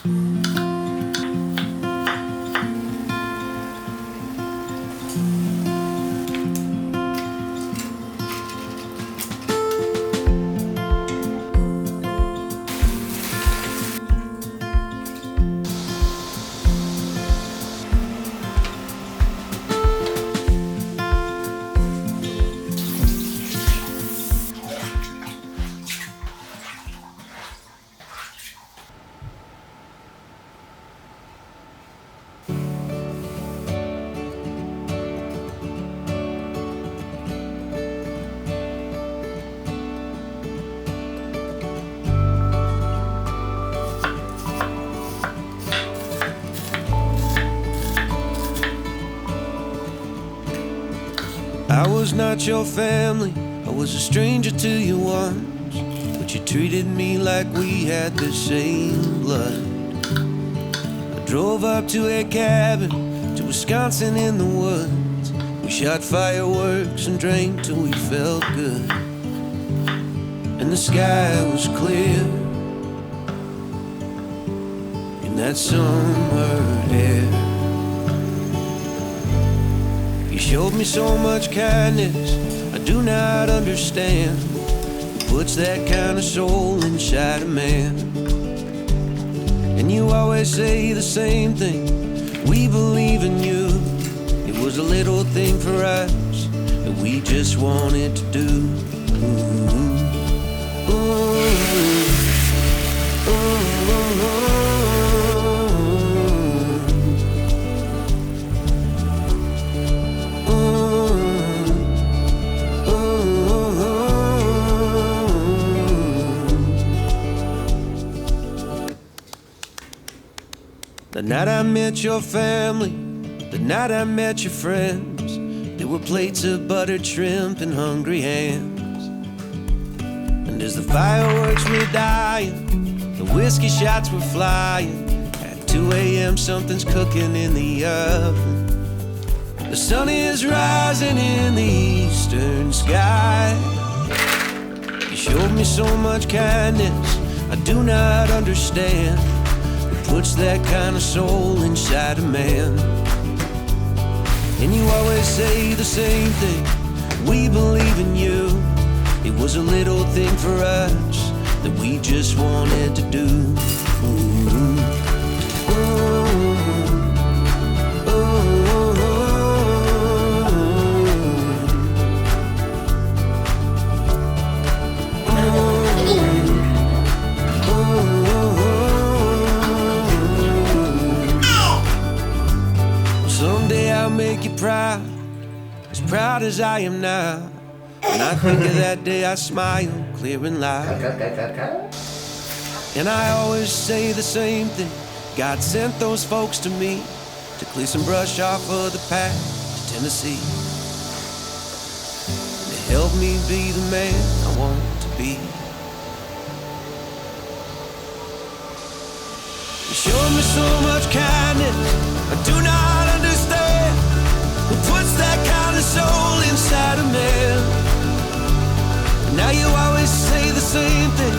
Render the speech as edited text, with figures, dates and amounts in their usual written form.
I was not your family, I was a stranger to you once, but you treated me like we had the same blood. I drove up to a cabin, to Wisconsin in the woods. We shot fireworks and drank till we felt good, and the sky was clear in that summer air. You showed me so much kindness I do not understand. It puts that kind of soul inside a man. And you always say the same thing, we believe in you. It was a little thing for us that we just wanted to do. Ooh. Ooh. The night I met your family, the night I met your friends, there were plates of buttered shrimp and hungry hands. And as the fireworks were dying, the whiskey shots were flying, at 2 a.m. something's cooking in the oven. The sun is rising in the eastern sky. You showed me so much kindness I do not understand. Puts that kind of soul inside a man. And you always say the same thing, we believe in you. It was a little thing for us that we just wanted to do. Ooh. Ooh. Make you proud, as proud as I am now. When I think of that day I smile clear and loud. And I always say the same thing, God sent those folks to me to clear some brush off of the path to Tennessee, to help me be the man I want to be. You showed me so much kindness I do not understand. Who puts that kind of soul inside a man? Now you always say the same thing,